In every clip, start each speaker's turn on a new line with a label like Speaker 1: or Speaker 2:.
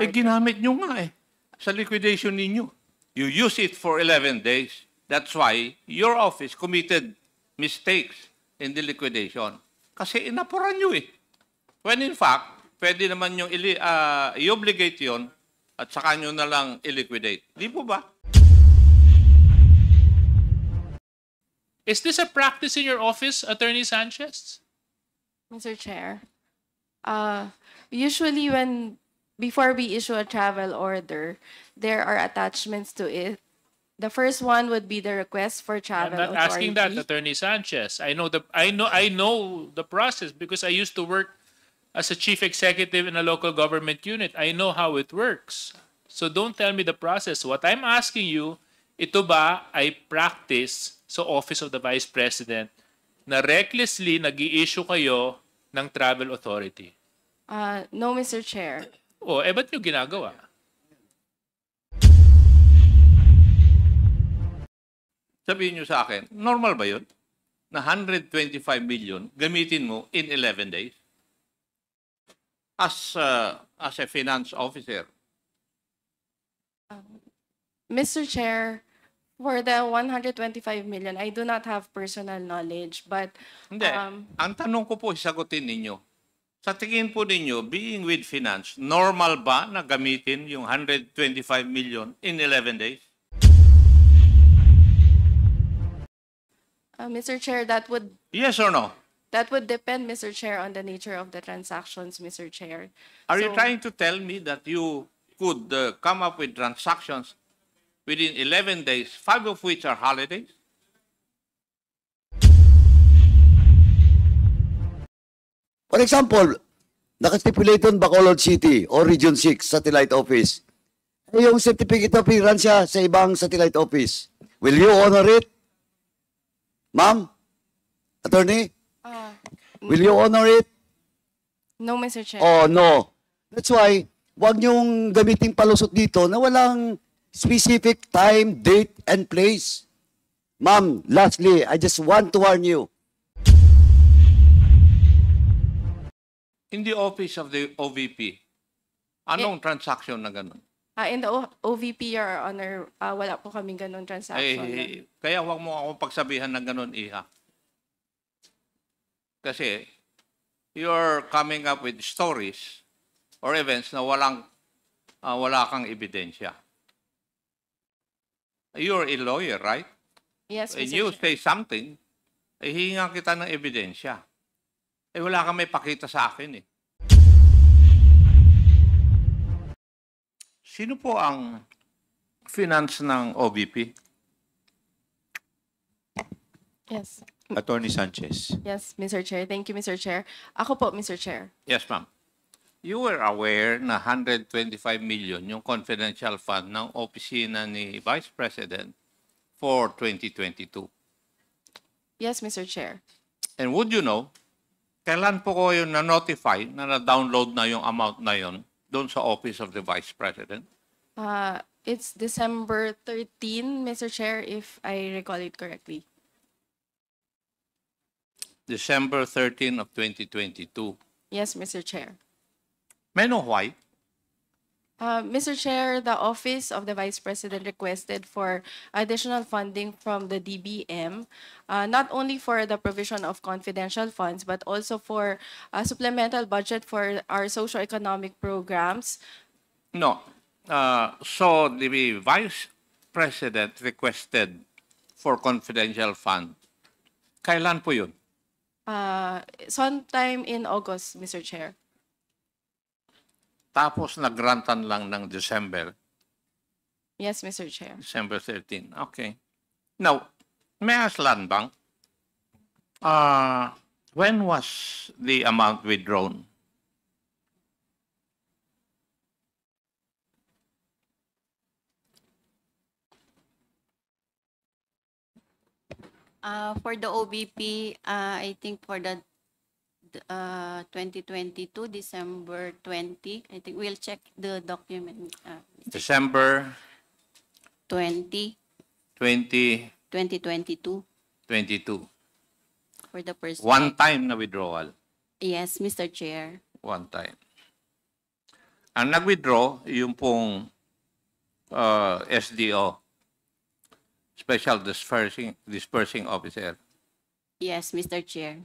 Speaker 1: Eh, ginamit nyo nga eh. Sa liquidation ninyo. You use it for 11 days. That's why your office committed mistakes in the liquidation. Kasi inapuran nyo eh. When in fact, pwede naman yung i-obligate yun at saka nyo na lang i-liquidate. Di po ba?
Speaker 2: Is this a practice in your office, Atty Sanchez?
Speaker 3: Mr. Chair, usually before we issue a travel order, there are attachments to it. The first one would be the request for travel
Speaker 2: I'm not asking that, Atty Sanchez. I know the process because I used to work as a chief executive in a local government unit. I know how it works. So don't tell me the process. What I'm asking you, ito ba ay practice sa Office of the Vice President na recklessly nag-i-issue kayo ng travel authority?
Speaker 3: No, Mr. Chair.
Speaker 2: O, ba't nyo ginagawa?
Speaker 1: Sabihin nyo sa akin, normal ba yun? Na 125 million gamitin mo in 11 days? As a finance officer.
Speaker 3: Mr. Chair, for the 125 million, I do not have personal knowledge, but
Speaker 1: Hindi. Ang tanong ko po, sagutin ninyo. Sa tingin po ninyo, being with finance, normal ba na gamitin yung 125 million in 11 days?
Speaker 3: Mr. Chair, that would
Speaker 1: Yes or no?
Speaker 3: depend, Mr. Chair, on the nature of the transactions, Mr. Chair.
Speaker 1: Are you trying to tell me that you could come up with transactions within 11 days, 5 of which are holidays?
Speaker 4: For example, nakastipulate doon Bacolod City or Region 6 Satellite Office. Yung certificate of appearance siya sa ibang satellite office. Will you honor it? Ma'am? Attorney? Will you honor it?
Speaker 3: No, Mr. Chair.
Speaker 4: Oh, no. That's why, huwag niyong gamiting palusot dito na walang specific time, date, and place. Ma'am, lastly, I just want to warn you.
Speaker 1: In the office of the OVP, anong transaction na ganun?
Speaker 3: In the OVP, Your Honor, wala po kaming ganun transaction.
Speaker 1: Kaya huwag mo akong pagsabihan ng ganun, Iha. Kasi, you're coming up with stories or events na wala kang ebidensya. You're a lawyer, right?
Speaker 3: Yes,
Speaker 1: When
Speaker 3: Mr.
Speaker 1: you
Speaker 3: Chair.
Speaker 1: say something, hihingan kita ng ebidensya. Wala kang may pakita sa akin eh. Sino po ang finance ng OVP?
Speaker 3: Yes.
Speaker 5: Atty Sanchez.
Speaker 3: Yes, Mr. Chair. Thank you, Mr. Chair. Ako po, Mr. Chair.
Speaker 1: Yes, ma'am. You were aware na 125 million yung confidential fund ng opisina ni Vice President for 2022.
Speaker 3: Yes, Mr. Chair.
Speaker 1: And would you know, kailan po ko yung na-notify na na-download na yung amount na yun doon sa Office of the Vice President?
Speaker 3: It's December 13, Mr. Chair, if I recall it correctly.
Speaker 1: December 13 of 2022.
Speaker 3: Yes, Mr. Chair.
Speaker 1: May know why?
Speaker 3: Mr. Chair, the Office of the Vice President requested for additional funding from the DBM, not only for the provision of confidential funds, but also for a supplemental budget for our socio-economic programs.
Speaker 1: No. So the Vice President requested for confidential fund. Kailan po yun?
Speaker 3: Sometime in August, Mr. Chair.
Speaker 1: Tapos nagrantan lang ng December.
Speaker 3: Yes, Mr. Chair.
Speaker 1: December 13. Okay. Now, may I ask Land Bank, when was the amount withdrawn?
Speaker 6: For the OBP, I think for the 2022, December 20. I think we'll check the document.
Speaker 1: December
Speaker 6: 20,
Speaker 1: 2022.
Speaker 6: 2022 for the first.
Speaker 1: One time na withdrawal.
Speaker 6: Yes, Mr. Chair.
Speaker 1: One time. Ang nag-withdraw, yung pong SDO, Special Dispersing Officer.
Speaker 6: Yes, Mr. Chair.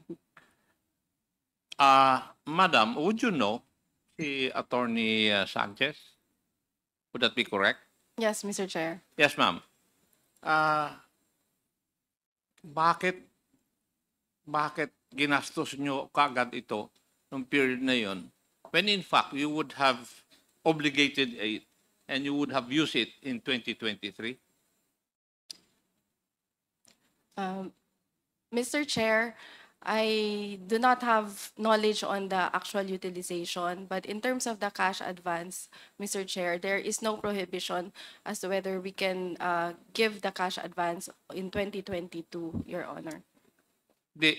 Speaker 1: Madam, would you know si Atty Sanchez? Would that be correct?
Speaker 3: Yes, Mr. Chair.
Speaker 1: Yes, ma'am. Bakit ginastos nyo kagad ito nung period na yon when in fact you would have obligated it and you would have used it in 2023?
Speaker 3: Mr. Chair, I do not have knowledge on the actual utilization, but in terms of the cash advance, Mr. Chair, there is no prohibition as to whether we can give the cash advance in 2022, Your Honor.
Speaker 1: Di,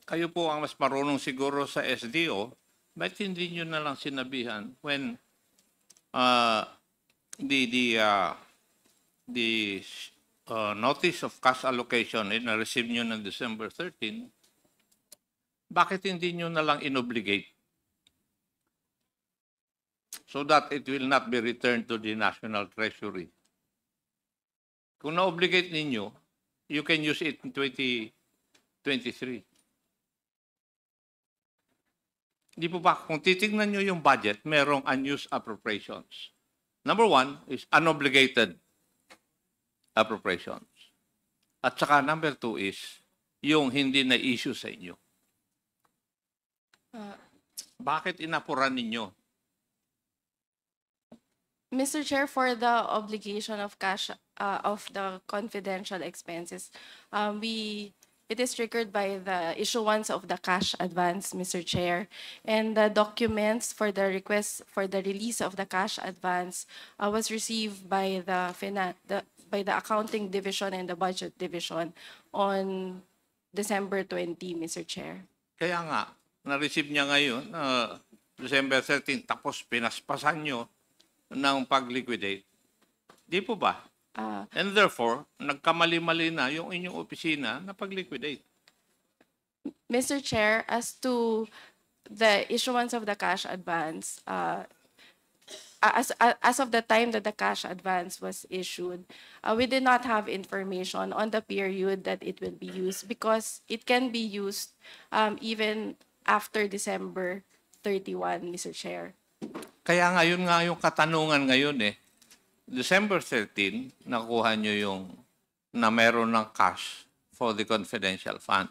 Speaker 1: kayo po ang mas marunong siguro sa SDO, ba't hindi nyo na lang sinabihan when the notice of cash allocation na receive nyo ng December 13, bakit hindi nyo na lang inobligate so that it will not be returned to the National Treasury? Kung na-obligate ninyo, you can use it in 2023. Di po ba, kung titignan nyo yung budget, merong unused appropriations. Number one is unobligated appropriations. At saka number two is yung hindi na issue sa inyo. Bakit inapuran ninyo?
Speaker 3: Mr. Chair, for the obligation of cash of the confidential expenses, it is triggered by the issuance of the cash advance, Mr. Chair, and the documents for the request for the release of the cash advance was received by the accounting division and the budget division on December 20, Mr. Chair.
Speaker 1: Kaya nga, na-receive niya ngayon, December 13, tapos pinaspasan nyo ng pag-liquidate. Di po ba? And therefore, nagkamali-mali na yung inyong opisina na pag-liquidate.
Speaker 3: Mr. Chair, as to the issuance of the cash advance, as of the time that the cash advance was issued, we did not have information on the period that it will be used because it can be used even after December 31, Mr. Chair.
Speaker 1: Kaya ngayon nga yung katanungan ngayon December 13, nakuha nyo yung na meron ng cash for the confidential fund.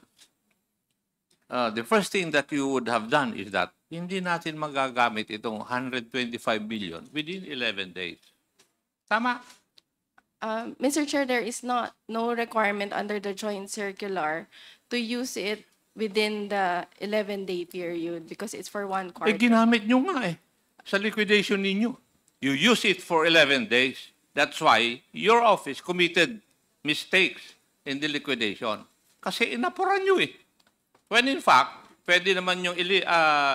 Speaker 1: The first thing that you would have done is that hindi natin magagamit itong 125 billion within 11 days. Tama?
Speaker 3: Mr. Chair, there is no requirement under the joint circular to use it within the 11-day period because it's for one quarter.
Speaker 1: Ginamit nyo nga sa liquidation ninyo. You use it for 11 days. That's why your office committed mistakes in the liquidation. Kasi inapuran nyo When in fact, pwede naman yung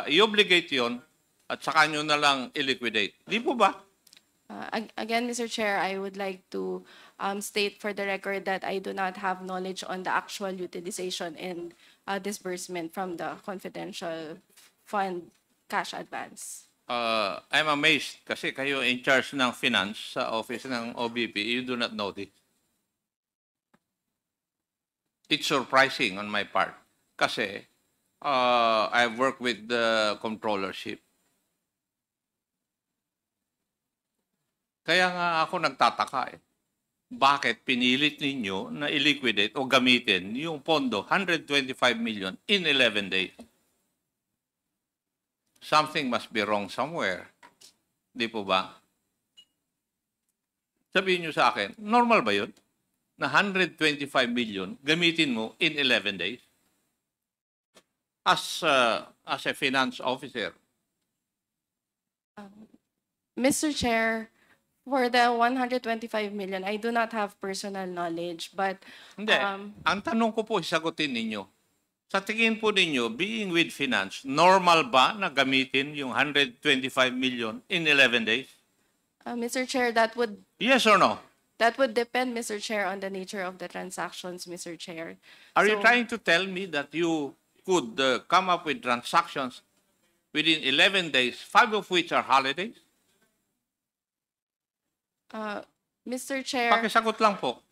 Speaker 1: i-obligate yun at saka nyo na lang i-liquidate. Di po ba?
Speaker 3: Again, Mr. Chair, I would like to state for the record that I do not have knowledge on the actual utilization and disbursement from the confidential fund cash advance.
Speaker 1: I'm amazed kasi kayo in charge ng finance sa office ng OBP, you do not know this. It's surprising on my part kasi I've worked with the controllership. Kaya nga ako nagtataka Bakit pinilit ninyo na i-liquidate o gamitin yung pondo, 125 million in 11 days? Something must be wrong somewhere. Di po ba? Sabihin nyo sa akin, normal ba yun? Na 125 million gamitin mo in 11 days? As a finance officer.
Speaker 3: Mr. Chair, for the 125 million, I do not have personal knowledge, but
Speaker 1: Hindi. Ang tanong ko po, isagutin ninyo. Sa tingin po ninyo, being with finance, normal ba na gamitin yung 125 million in 11 days?
Speaker 3: Mr. Chair, that would
Speaker 1: Yes or no?
Speaker 3: depend, Mr. Chair, on the nature of the transactions, Mr. Chair.
Speaker 1: Are you
Speaker 3: So-
Speaker 1: trying to tell me that you could come up with transactions within 11 days, 5 of which are holidays?
Speaker 3: Mr. Chair,
Speaker 1: Pakisagot lang po.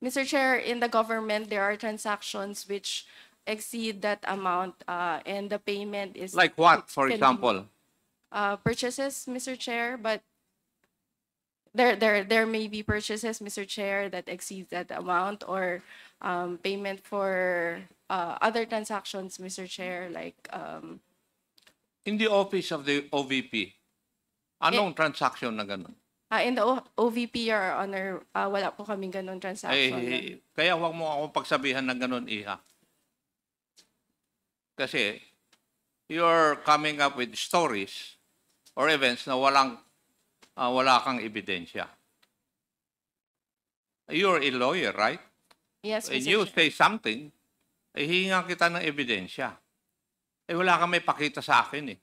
Speaker 3: Mr. Chair, in the government, there are transactions which exceed that amount, and the payment is
Speaker 1: Like what, for
Speaker 3: can be,
Speaker 1: example?
Speaker 3: purchases, Mr. Chair, but there may be purchases, Mr. Chair, that exceeds that amount, or payment for other transactions, Mr. Chair, like
Speaker 1: In the office of the OVP, anong transaction na ganun?
Speaker 3: in the OVP, Your Honor, wala po kaming ganun transaction.
Speaker 1: Kaya huwag mo akong pagsabihan ng ganun, Iha. Kasi, you're coming up with stories or events na wala kang ebidensya. You're a lawyer, right?
Speaker 3: Yes,
Speaker 1: When
Speaker 3: Mr.
Speaker 1: you
Speaker 3: Chair.
Speaker 1: say something, hihingan kita ng ebidensya. Wala kang may pakita sa akin eh.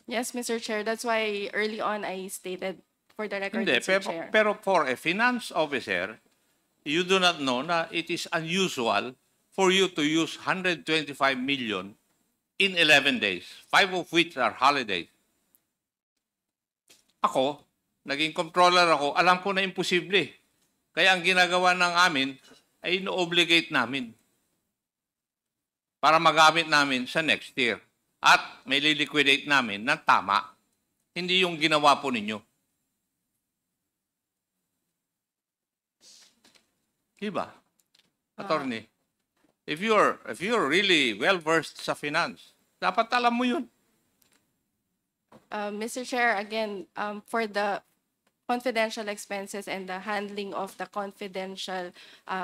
Speaker 3: Yes, Mr. Chair. That's why early on I stated for the record,
Speaker 1: Hindi,
Speaker 3: Mr. Chair.
Speaker 1: pero for a finance officer, you do not know na it is unusual for you to use 125 million in 11 days, 5 of which are holidays. Ako, naging controller ako, alam ko na imposible. Kaya ang ginagawa ng amin ay ino-obligate namin para magamit namin sa next year. At may liquidate namin ng tama. Hindi yung ginawa po ninyo. Diba? Attorney, if you're really well-versed sa finance, dapat alam mo yun.
Speaker 3: Mr. Chair, again, for the confidential expenses and the handling of the confidential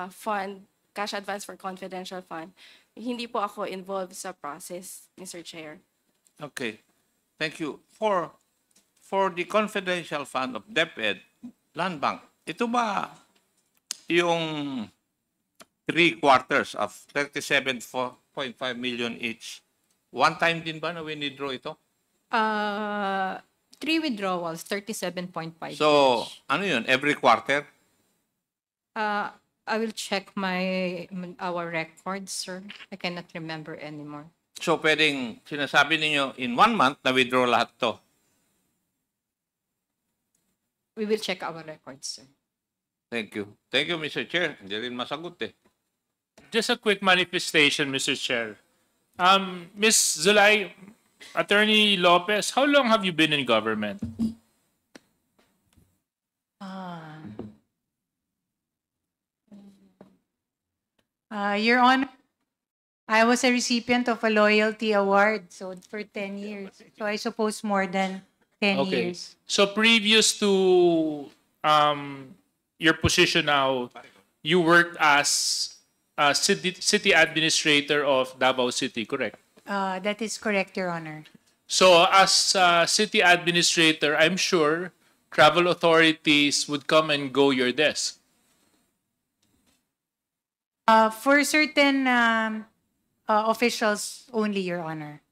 Speaker 3: fund, cash advance for confidential fund, hindi po ako involved sa process, Mr. Chair.
Speaker 1: Okay. Thank you. For the confidential fund of DepEd, Land Bank, ito ba yung 3/4 of 37.5 million each? One time din ba na winidraw ito?
Speaker 5: 3 withdrawals, 37.5
Speaker 1: So,
Speaker 5: each.
Speaker 1: ano yun? Every quarter?
Speaker 5: I will check our records, sir. I cannot remember anymore.
Speaker 1: So, pwedeng sinasabi ninyo, in 1 month, na-withdraw lahat to.
Speaker 5: We will check our records, sir.
Speaker 1: Thank you. Thank you, Mr. Chair. Hindi rin masagot eh.
Speaker 2: Just a quick manifestation, Mr. Chair. Ms. Zulay, Attorney Lopez, how long have you been in government?
Speaker 7: Your Honor, I was a recipient of a loyalty award, so for 10 years. So I suppose more than 10 years.
Speaker 2: So previous to your position now, you worked as city administrator of Davao City, correct?
Speaker 7: That is correct, Your Honor.
Speaker 2: So as city administrator, I'm sure travel authorities would come and go your desk.
Speaker 7: For certain officials only, Your Honor.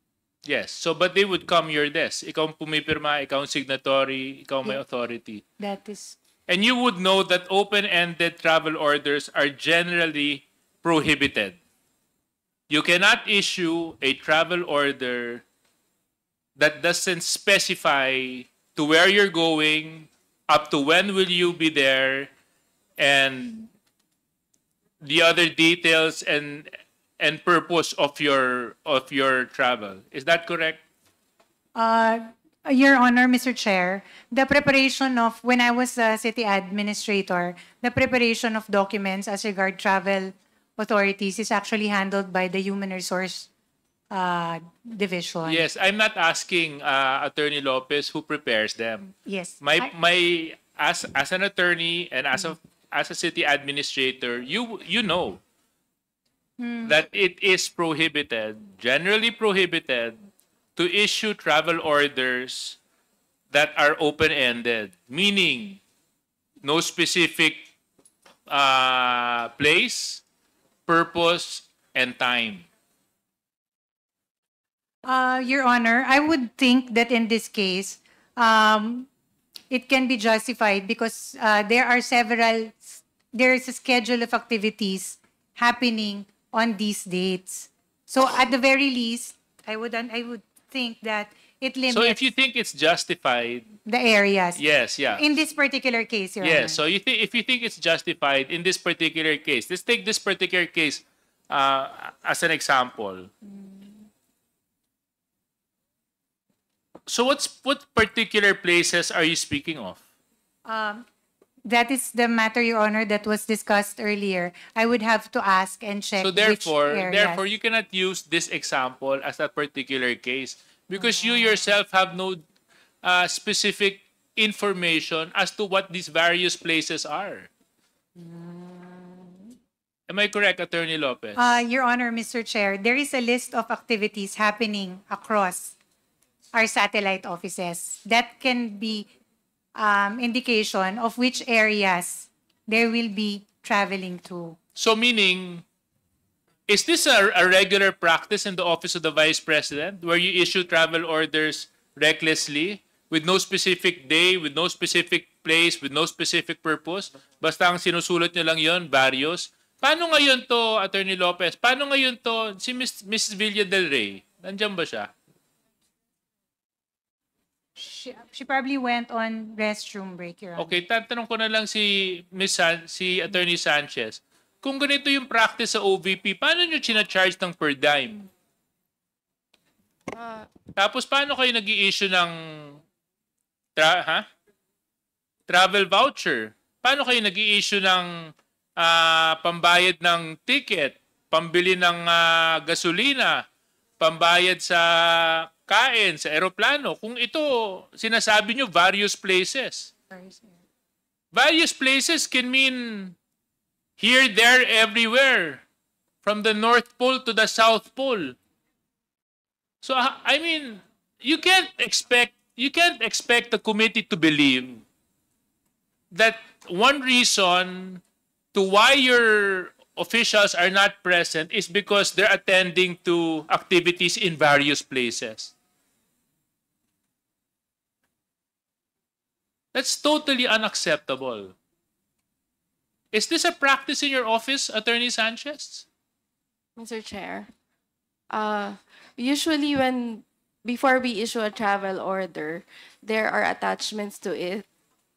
Speaker 2: Yes. So but they would come your desk. Ikaw ang pumipirma, ikaw ang signatory, ikaw ang may authority.
Speaker 7: That is,
Speaker 2: And you would know that open-ended travel orders are generally prohibited. You cannot issue a travel order that doesn't specify to where you're going, up to when will you be there, and the other details and purpose of your travel. Is that correct?
Speaker 7: Your Honor, Mr. Chair, the preparation of, when I was a city administrator, the preparation of documents as regard travel authorities is actually handled by the Human Resource Division.
Speaker 2: Yes, I'm not asking Attorney Lopez who prepares them.
Speaker 7: Yes.
Speaker 2: As an attorney and as a city administrator, you know that it is prohibited, generally prohibited, to issue travel orders that are open-ended, meaning no specific place, purpose, and time.
Speaker 7: Your Honor, I would think that in this case, it can be justified because there is a schedule of activities happening on these dates. So at the very least, I would think that it limits
Speaker 2: So if you think it's justified,
Speaker 7: the areas.
Speaker 2: yes, yeah.
Speaker 7: In this particular case, Your
Speaker 2: Yes,
Speaker 7: Honor.
Speaker 2: so if you think it's justified in this particular case, let's take this particular case as an example. So what particular places are you speaking of?
Speaker 7: That is the matter, Your Honor, that was discussed earlier. I would have to ask and check
Speaker 2: So
Speaker 7: which areas.
Speaker 2: therefore, you cannot use this example as a particular case because you yourself have no specific information as to what these various places are. Am I correct, Attorney Lopez?
Speaker 7: Your Honor, Mr. Chair, there is a list of activities happening across our satellite offices. That can be indication of which areas they will be traveling to.
Speaker 2: So meaning, is this a regular practice in the Office of the Vice President where you issue travel orders recklessly with no specific day, with no specific place, with no specific purpose? Basta ang sinusulat nyo lang yon, various. Paano ngayon to, Attorney Lopez? Paano ngayon to, si Mrs. Villa del Rey? Nandiyan ba siya?
Speaker 7: She probably went on restroom break, Your Honor.
Speaker 2: Okay, tatanong ko na lang si Attorney Sanchez. Kung ganito yung practice sa OVP, paano nyo charge ng per dime? Tapos paano kayo nag-i-issue ng travel voucher? Paano kayo nag-i-issue ng pambayad ng ticket, pambili ng gasolina, pambayad sa kain, sa eroplano? Kung ito, sinasabi nyo, various places. Various places can mean here, there, everywhere. From the North Pole to the South Pole. So, I mean, you can't expect the committee to believe that one reason to why your officials are not present is because they're attending to activities in various places. That's totally unacceptable. Is this a practice in your office, Attorney Sanchez?
Speaker 3: Mr. Chair, usually before we issue a travel order, there are attachments to it.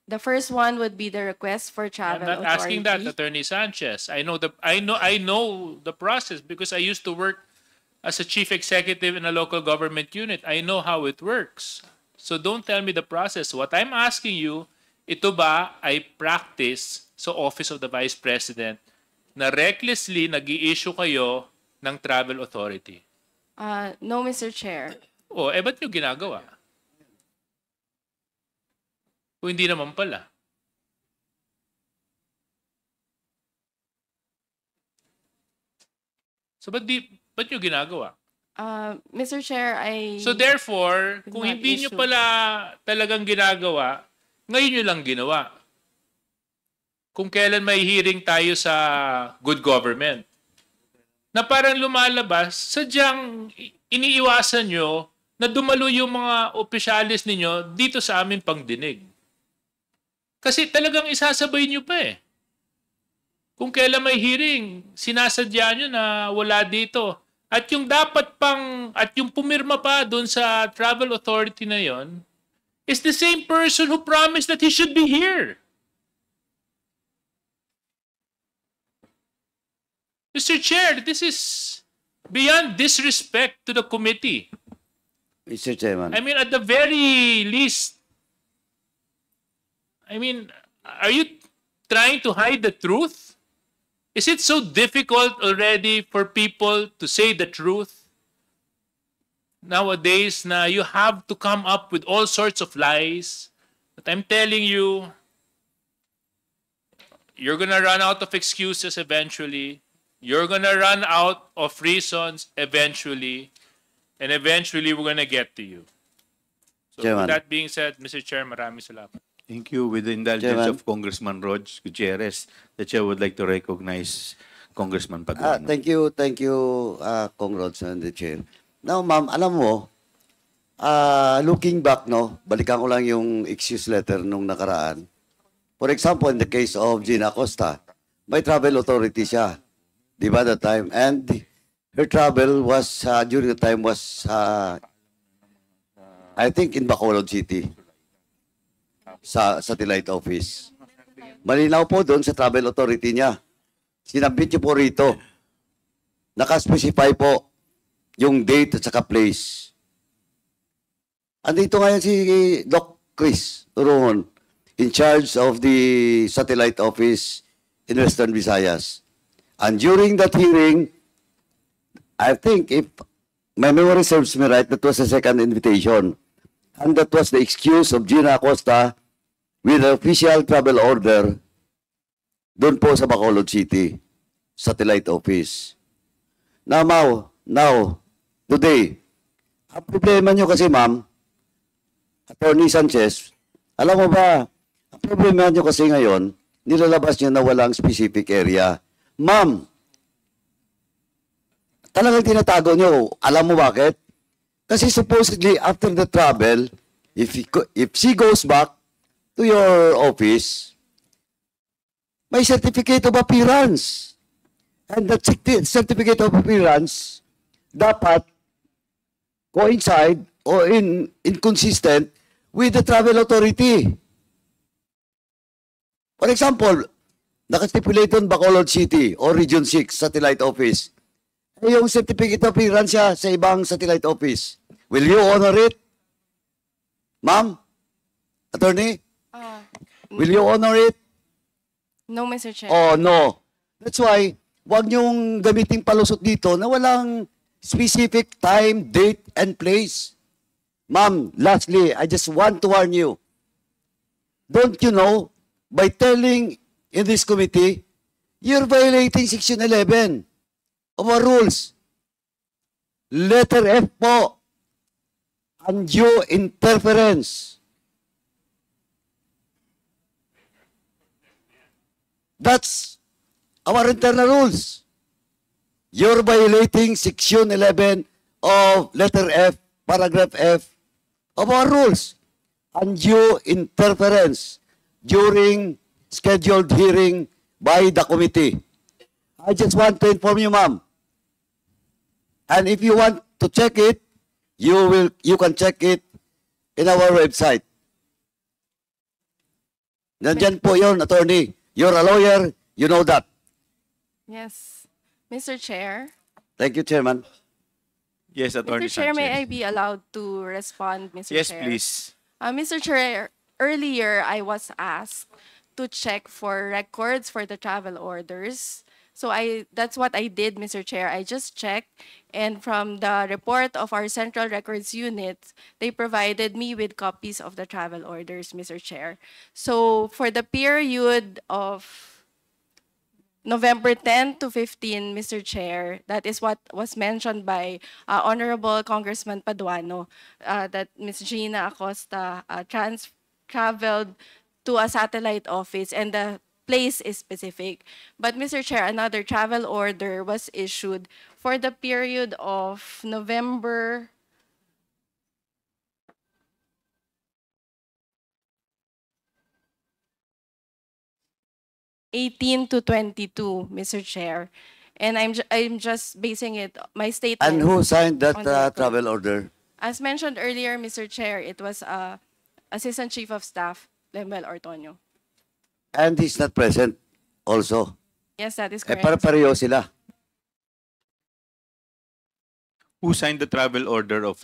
Speaker 3: The first one would be the request for travel
Speaker 2: I'm not asking that, Attorney Sanchez. I know the process because I used to work as a chief executive in a local government unit. I know how it works. So don't tell me the process. What I'm asking you, ito ba ay practice sa Office of the Vice President na recklessly nag-i-issue kayo ng travel authority?
Speaker 3: No, Mr. Chair.
Speaker 2: O, ba't nyo ginagawa? O hindi naman pala. So, ba't nyo ginagawa?
Speaker 3: Mr. Chair,
Speaker 2: So therefore, kung
Speaker 3: not
Speaker 2: hindi nyo
Speaker 3: issue.
Speaker 2: pala talagang ginagawa, ngayon nyo lang ginawa. Kung kailan may hearing tayo sa good government, na parang lumalabas, sadyang iniiwasan nyo na dumalo yung mga opisyalis ninyo dito sa amin pangdinig. Kasi talagang isasabay nyo pa eh. Kung kailan may hearing, sinasadya nyo na wala dito. At yung at yung pumirma pa doon sa travel authority na yon is the same person who promised that he should be here. Mr. Chair, this is beyond disrespect to the committee.
Speaker 4: Mr. Chairman.
Speaker 2: I mean, at the very least, are you trying to hide the truth? Is it so difficult already for people to say the truth? Nowadays, na you have to come up with all sorts of lies. But I'm telling you, you're gonna run out of excuses eventually. You're gonna run out of reasons eventually. And eventually, we're gonna get to you. So
Speaker 4: Chairman.
Speaker 2: with that being said, Mr. Chair, maraming salamat.
Speaker 8: Thank you. With the indulgence
Speaker 4: Chairman.
Speaker 8: of Congressman Rog Gutierrez, the chair would like to recognize Congressman Paduano.
Speaker 4: Thank you, Kong Rods and the chair. Now, ma'am, alam mo, looking back, no, balikan ko lang yung excuse letter nung nakaraan. For example, in the case of Gina Acosta, may travel authority siya. Di ba, that time? And her travel was, during the time was I think in Bacolod City, sa satellite office. Malinaw po doon sa travel authority niya. Sinabit niyo po rito. Nakaspecify po yung date at saka place. Andito ngayon si Doc Chris Turongon, in charge of the satellite office in Western Visayas. And during that hearing, I think if my memory serves me right, that was the second invitation. And that was the excuse of Gina Acosta with the official travel order doon po sa Bacolod City, satellite office. Now, today, ang problema nyo kasi, ma'am, Atty Sanchez, alam mo ba, ang problema nyo kasi ngayon, nilalabas nyo na walang specific area. Ma'am, talagang tinatago nyo. Alam mo bakit? Kasi supposedly, after the travel, if she goes back to your office, may certificate of appearance. And that certificate of appearance dapat coincide or inconsistent with the travel authority. For example, nakastipulate on Bacolod City or Region 6 satellite office. Yung certificate of appearance siya sa ibang satellite office. Will you honor it? Ma'am? Attorney? Will you honor it?
Speaker 3: No, Mr. Chair.
Speaker 4: Oh, no. That's why, wag niyong gamiting palusot dito na walang specific time, date, and place. Ma'am, lastly, I just want to warn you. Don't you know, by telling in this committee, you're violating Section 11 of our rules. Letter F po, undue interference. That's our internal rules. You're violating Section 11 of letter F, paragraph F of our rules. Undue interference during scheduled hearing by the committee. I just want to inform you, ma'am. And if you want to check it, you can check it in our website. Nandyan po yun, attorney. You're a lawyer, you know that.
Speaker 3: Yes. Mr. Chair.
Speaker 4: Thank you, Chairman.
Speaker 8: Yes, Attorney
Speaker 3: Mr. Chair, may I
Speaker 8: Sanchez.
Speaker 3: be allowed to respond, Mr.
Speaker 8: Yes,
Speaker 3: Chair?
Speaker 8: please.
Speaker 3: Mr. Chair, earlier I was asked to check for records for the travel orders. So that's what I did, Mr. Chair. I just checked, and from the report of our Central Records Unit, they provided me with copies of the travel orders, Mr. Chair. So for the period of November 10 to 15, Mr. Chair, that is what was mentioned by Honorable Congressman Paduano, that Ms. Gina Acosta traveled to a satellite office, and the place is specific. But Mr. Chair, another travel order was issued for the period of November 18 to 22, Mr. Chair. And I'm just basing it, my statement.
Speaker 4: And who signed that
Speaker 3: on the record.
Speaker 4: travel order?
Speaker 3: As mentioned earlier, Mr. Chair, it was Assistant Chief of Staff, Lemel Ortonio.
Speaker 4: And he's not present also.
Speaker 3: Yes, that is
Speaker 4: Eh,
Speaker 3: correct.
Speaker 4: para-pareho sila.
Speaker 8: Who signed the travel order of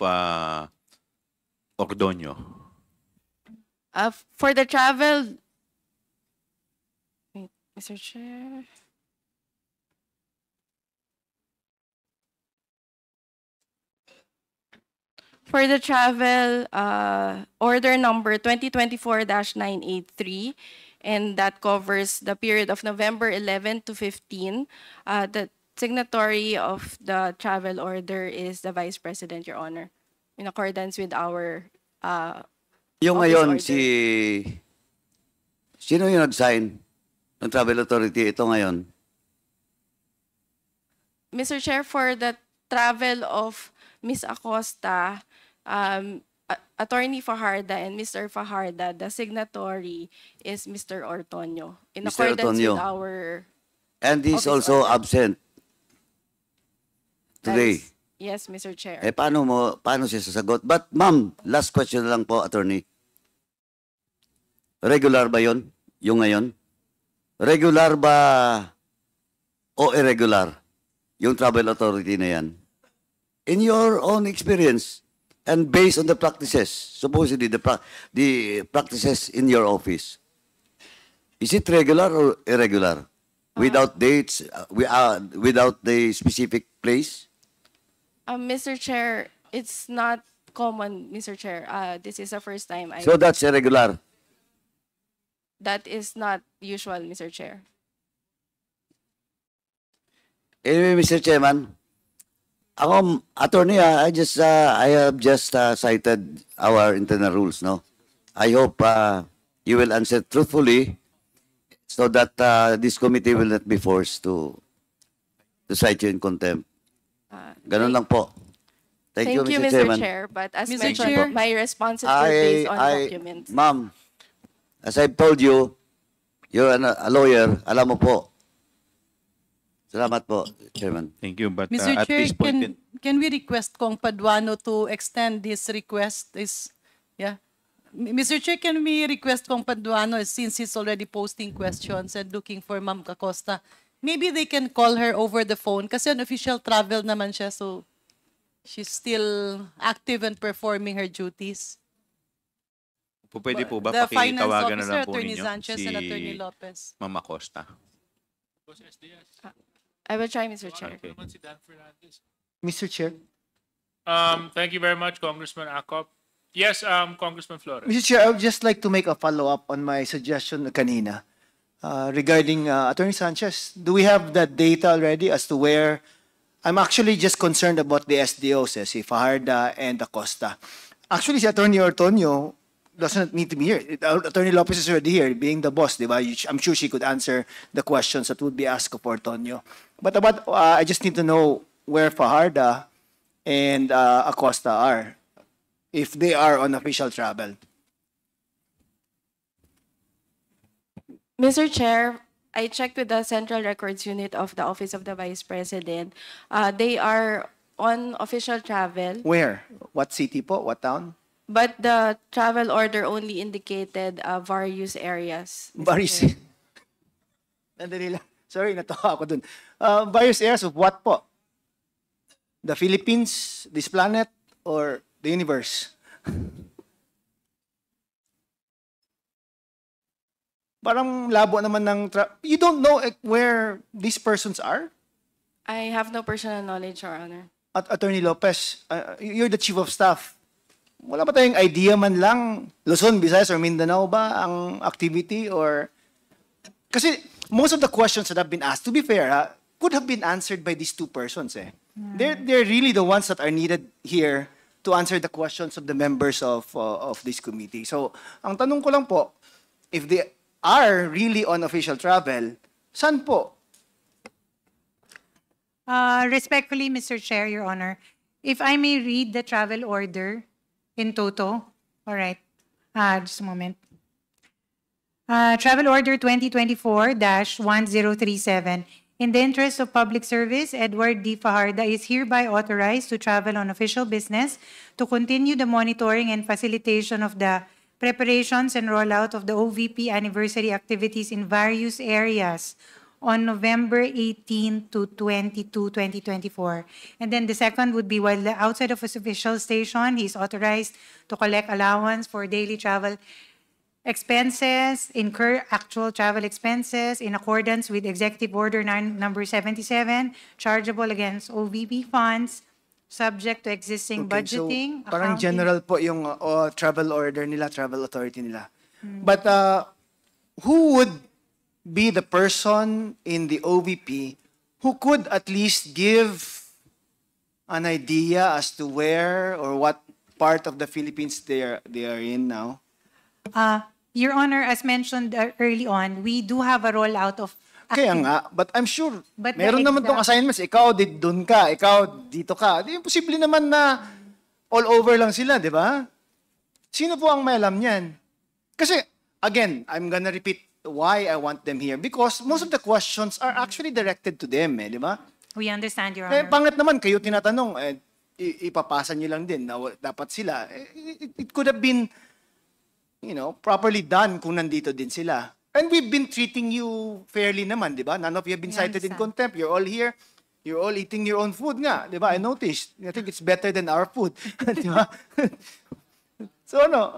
Speaker 8: Ordonio?
Speaker 3: For the travel, wait, Mr. Chair. For the travel, order number 2024-983, and that covers the period of November 11 to 15. The signatory of the travel order is the Vice President, Your Honor, in accordance with our
Speaker 4: Yung
Speaker 3: office
Speaker 4: ngayon,
Speaker 3: order.
Speaker 4: sino yung nag-sign ng travel authority ito ngayon?
Speaker 3: Mr. Chair, for the travel of Ms. Acosta, Attorney Fajarda and Mr. Fajarda, the signatory is Mr. Ortonio. In
Speaker 4: Mr.
Speaker 3: accordance
Speaker 4: Ortonio.
Speaker 3: with our
Speaker 4: And he's
Speaker 3: Office
Speaker 4: also
Speaker 3: order.
Speaker 4: absent
Speaker 3: that
Speaker 4: today.
Speaker 3: is- Yes, Mr. Chair.
Speaker 4: Paano siya sasagot? But ma'am, last question na lang po, attorney. Regular ba yon? Yung ngayon? Regular ba o irregular? Yung travel authority na yan? In your own experience and based on the practices, supposedly the practices in your office, is it regular or irregular? Without dates, without the specific place?
Speaker 3: Mr. Chair, it's not common, Mr. Chair. This is the first time
Speaker 4: So that's irregular.
Speaker 3: that is not usual, Mr. Chair.
Speaker 4: Anyway, Mr. Chairman, ako, attorney, I have just cited our internal rules, no? I hope you will answer truthfully so that this committee will not be forced to cite you in contempt. Ganun lang po. Thank you, Mr. Chairman.
Speaker 3: Chair. But as
Speaker 9: Mr.
Speaker 3: mentioned,
Speaker 9: Chair.
Speaker 3: my responses were based on documents.
Speaker 4: Ma'am, as I've told you, you're a lawyer, alam mo po. Salamat po, Chairman.
Speaker 8: Thank you, but
Speaker 9: Mr.
Speaker 8: at
Speaker 9: Chair,
Speaker 8: this point,
Speaker 9: can we request Kong Paduano to extend his request? Mr. Chair, can we request Kong Paduano, since he's already posting questions and looking for Ma'am Acosta, maybe they can call her over the phone kasi on official travel naman siya, so she's still active and performing her duties.
Speaker 8: pwede po ba
Speaker 9: The finance
Speaker 8: pakitawagan na
Speaker 9: officer,
Speaker 8: lang po
Speaker 9: Attorney
Speaker 8: ninyo
Speaker 9: Sanchez
Speaker 8: si
Speaker 9: and Attorney Lopez.
Speaker 8: Ma'am Acosta?
Speaker 3: I will try, Mr. Chair.
Speaker 8: Okay.
Speaker 10: Mr. Chair.
Speaker 2: Thank you very much, Congressman Acop. Yes, Congressman Flores.
Speaker 10: Mr. Chair, I would just like to make a follow-up on my suggestion kanina regarding Attorney Sanchez. Do we have that data already as to where? I'm actually just concerned about the SDOs, si Fajarda and Acosta. Actually, si Attorney Ortonio doesn't need to be here. Attorney Lopez is already here, being the boss, di ba? I'm sure she could answer the questions that would be asked of Ortonio. But about, I just need to know where Fajarda and Acosta are, if they are on official travel.
Speaker 3: Mr. Chair, I checked with the Central Records Unit of the Office of the Vice President. They are on official travel,
Speaker 10: Where? What city po? What town?
Speaker 3: but the travel order only indicated various areas. Mr.
Speaker 10: Various.
Speaker 3: Chair.
Speaker 10: Nandali lang. Sorry, natawa ako dun. Various areas of what po? The Philippines, this planet, or the universe? Parang labo naman ng... You don't know where these persons are?
Speaker 3: I have no personal knowledge, Your Honor.
Speaker 10: At Attorney Lopez, you're the Chief of Staff. Wala ba tayong idea man lang, Luzon, Visayas, or Mindanao ba ang activity? Or kasi most of the questions that have been asked, to be fair, could have been answered by these two persons. They're really the ones that are needed here to answer the questions of the members of this committee. So, ang tanong ko lang po, if they are really on official travel, saan po?
Speaker 7: Respectfully, Mr. Chair, Your Honor, if I may read the travel order in toto. All right. Just a moment. Travel Order 2024-1037. In the interest of public service, Edward D. Fajarda is hereby authorized to travel on official business to continue the monitoring and facilitation of the preparations and rollout of the OVP anniversary activities in various areas on November 18 to 22, 2024. And then the second would be while outside of his official station, he is authorized to collect allowance for daily travel expenses, incur actual travel expenses in accordance with Executive Order number 77, chargeable against OVP funds, subject to existing budgeting.
Speaker 10: So, parang
Speaker 7: accounting.
Speaker 10: general po yung travel order nila, travel authority nila. But who would be the person in the OVP who could at least give an idea as to where or what part of the Philippines they are in now?
Speaker 7: Your Honor, as mentioned early on, we do have a rollout of
Speaker 10: Kaya nga, but I'm sure,
Speaker 7: But
Speaker 10: meron
Speaker 7: the
Speaker 10: naman tong
Speaker 7: exact-
Speaker 10: assignments. Ikaw, doon ka. Ikaw, dito ka. Di, posible naman na all over lang sila, di ba? Sino po ang may alam niyan? Kasi, again, I'm gonna repeat why I want them here. Because most of the questions are actually directed to them, di ba?
Speaker 7: We understand, Your
Speaker 10: Eh,
Speaker 7: Honor.
Speaker 10: pangit naman, kayo tinatanong, ipapasa nyo lang din na dapat sila. It could have been, properly done kung nandito din sila. And we've been treating you fairly naman, di ba? None of you have been
Speaker 7: I
Speaker 10: cited in
Speaker 7: understand.
Speaker 10: contempt. You're all here. You're all eating your own food nga, di ba? I noticed. I think it's better than our food. Di ba? So, no.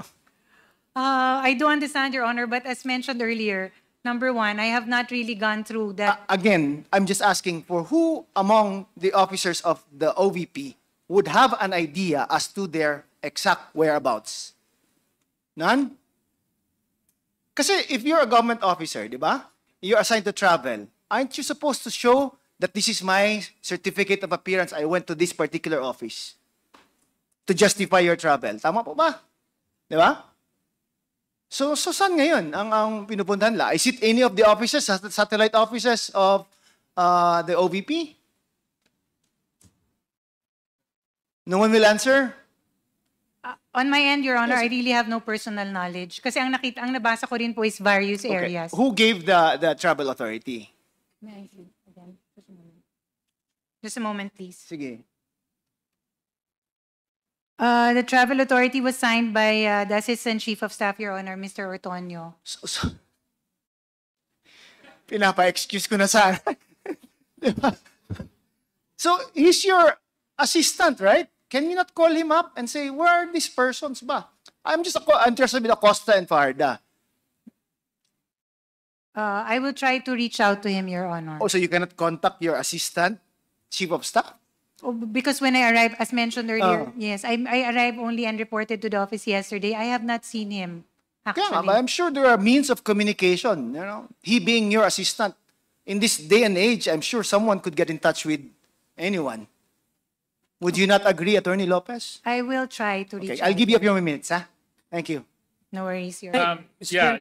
Speaker 7: I do understand, Your Honor, but as mentioned earlier, number one, I have not really gone through that.
Speaker 10: Again, I'm just asking for who among the officers of the OVP would have an idea as to their exact whereabouts? None? Kasi if you're a government officer, di ba? You're assigned to travel. Aren't you supposed to show that this is my certificate of appearance? I went to this particular office to justify your travel. Tama po ba? Di ba? So saan ngayon ang pinupuntahan la? Is it any of the offices, satellite offices of the OVP? No one will answer?
Speaker 7: On my end, Your Honor,
Speaker 10: Yes.
Speaker 7: I really have no personal knowledge. Kasi ang nabasa ko rin po is various areas.
Speaker 10: Who gave the travel authority?
Speaker 7: May I see again? Just a moment. Just a moment, please.
Speaker 10: Sige.
Speaker 7: The travel authority was signed by the Assistant Chief of Staff, Your Honor, Mr. Ortonio.
Speaker 10: Pinapa-excuse ko na sana. Diba? So, he's your assistant, right? Can you not call him up and say, where are these persons ba? I'm just interested with Acosta and Farda.
Speaker 7: I will try to reach out to him, Your Honor.
Speaker 10: Oh, so you cannot contact your assistant, chief of staff?
Speaker 7: Oh, because when I arrived, as mentioned earlier, yes, I arrived only and reported to the office yesterday. I have not seen him,
Speaker 10: Kaya nga,
Speaker 7: actually.
Speaker 10: but I'm sure there are means of communication. He being your assistant. In this day and age, I'm sure someone could get in touch with anyone. Would you not agree, Attorney Lopez?
Speaker 7: I will try to reach
Speaker 10: Okay,
Speaker 7: out.
Speaker 10: I'll give you a few minutes, ha? Thank you.
Speaker 7: No worries, Your Honor.
Speaker 2: Yeah,